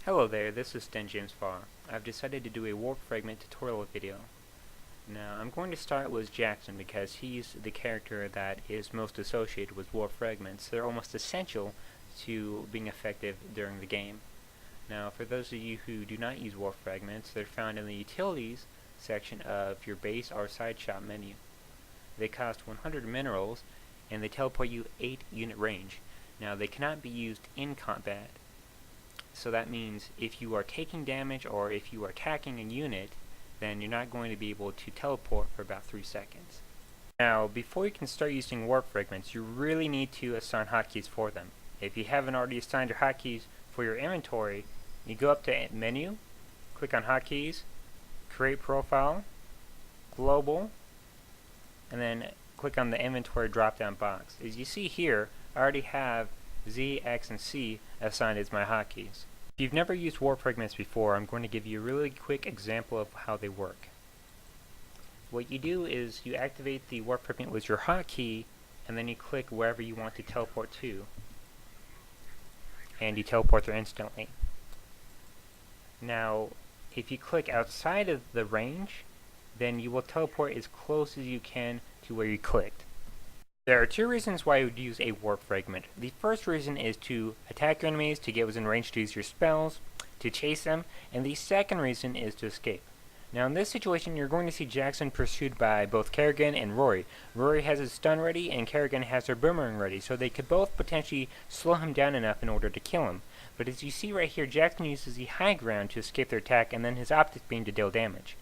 Hello there, this is James Farr. I've decided to do a warp fragment tutorial video. Now, I'm going to start with Jackson because he's the character that is most associated with warp fragments. They're almost essential to being effective during the game. Now, for those of you who do not use warp fragments, they're found in the Utilities section of your base or side shop menu. They cost 100 minerals, and they teleport you 8 unit range. Now, they cannot be used in combat. So that means if you are taking damage or if you are attacking a unit, then you're not going to be able to teleport for about 3 seconds. Now, before you can start using warp fragments, you really need to assign hotkeys for them. If you haven't already assigned your hotkeys for your inventory, you go up to Menu, click on Hotkeys, Create Profile, Global, and then click on the Inventory drop-down box. As you see here, I already have Z, X, and C assigned as my hotkeys. If you've never used warp fragments before, I'm going to give you a really quick example of how they work. What you do is you activate the warp fragment with your hotkey, and then you click wherever you want to teleport to, and you teleport there instantly. Now, if you click outside of the range, then you will teleport as close as you can to where you clicked. There are 2 reasons why you would use a warp fragment. The first reason is to attack your enemies, to get within range to use your spells, to chase them, and the second reason is to escape. Now in this situation you're going to see Jackson pursued by both Kerrigan and Rory. Rory has his stun ready and Kerrigan has her boomerang ready, so they could both potentially slow him down enough in order to kill him. But as you see right here, Jackson uses the high ground to escape their attack and then his optic beam to deal damage.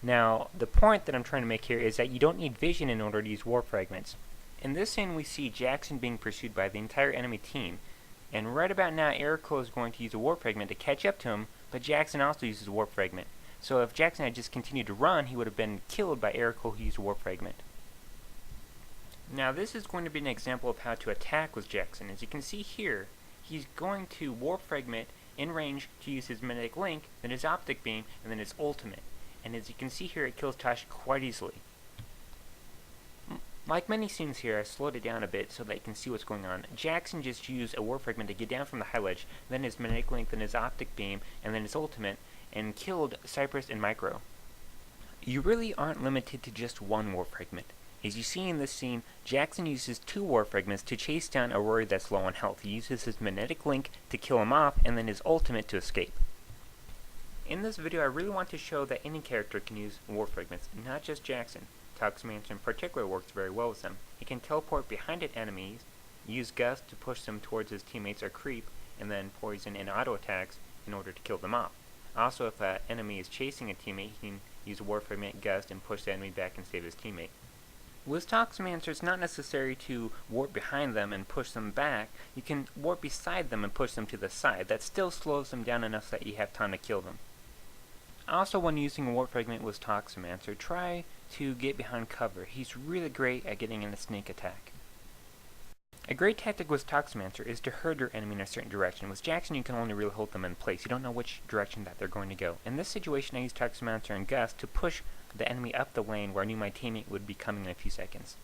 Now the point that I'm trying to make here is that you don't need vision in order to use warp fragments. In this scene we see Jackson being pursued by the entire enemy team, and right about now Erico is going to use a warp fragment to catch up to him, but Jackson also uses a warp fragment. So if Jackson had just continued to run, he would have been killed by Erico who used a warp fragment. Now this is going to be an example of how to attack with Jackson. As you can see here, he's going to warp fragment in range to use his magnetic link, then his optic beam, and then his ultimate. And as you can see here, it kills Tosh quite easily. Like many scenes here, I slowed it down a bit so that you can see what's going on. Jackson just used a warp fragment to get down from the high ledge, then his magnetic link, then his optic beam, and then his ultimate, and killed Cypress and Micro. You really aren't limited to just one warp fragment. As you see in this scene, Jackson uses 2 warp fragments to chase down a Rory that's low on health. He uses his magnetic link to kill him off, and then his ultimate to escape. In this video, I really want to show that any character can use warp fragments, not just Jackson. Toxmancer in particular works very well with them. He can teleport behind enemies, use Gust to push them towards his teammates or creep, and then poison and auto attacks in order to kill them off. Also, if an enemy is chasing a teammate, he can use warp fragment Gust and push the enemy back and save his teammate. With Toxmancer, it's not necessary to warp behind them and push them back. You can warp beside them and push them to the side. That still slows them down enough so that you have time to kill them. Also, when using a warp fragment with Toxmancer, try to get behind cover. He's really great at getting in a sneak attack. A great tactic with Toxmancer is to herd your enemy in a certain direction. With Jackson, you can only really hold them in place. You don't know which direction that they're going to go. In this situation, I use Toxmancer and Gust to push the enemy up the lane where I knew my teammate would be coming in a few seconds.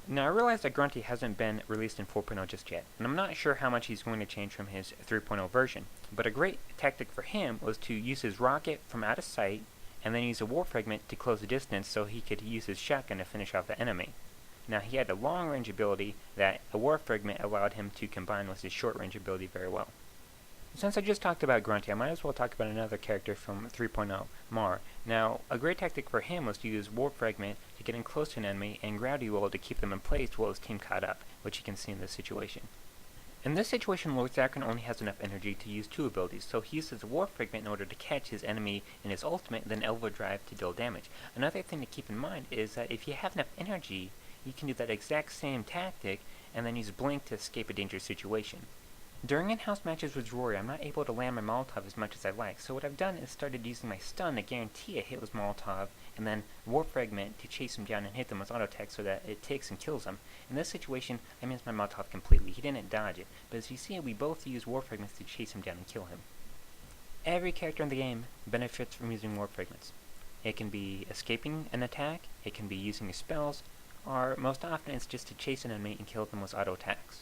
Now, I realize that Grunty hasn't been released in 4.0 just yet, and I'm not sure how much he's going to change from his 3.0 version, but a great tactic for him was to use his rocket from out of sight, and then use a warp fragment to close the distance so he could use his shotgun to finish off the enemy. Now, he had a long-range ability that a warp fragment allowed him to combine with his short-range ability very well. Since I just talked about Grunty, I might as well talk about another character from 3.0, Mar. Now, a great tactic for him was to use Warp Fragment to get in close to an enemy and Gravity Well to keep them in place while his team caught up, which you can see in this situation. In this situation, Lord Zakron only has enough energy to use 2 abilities, so he uses Warp Fragment in order to catch his enemy in his ultimate, then Elbow Drive to deal damage. Another thing to keep in mind is that if you have enough energy, you can do that exact same tactic and then use Blink to escape a dangerous situation. During in-house matches with Rory, I'm not able to land my Molotov as much as I like, so what I've done is started using my stun to guarantee a hit with Molotov, and then Warp Fragment to chase him down and hit them with auto attack so that it takes and kills them. In this situation, I missed my Molotov completely. He didn't dodge it, but as you see, we both use Warp Fragments to chase him down and kill him. Every character in the game benefits from using Warp Fragments. It can be escaping an attack, it can be using your spells, or most often it's just to chase an enemy and kill them with auto attacks.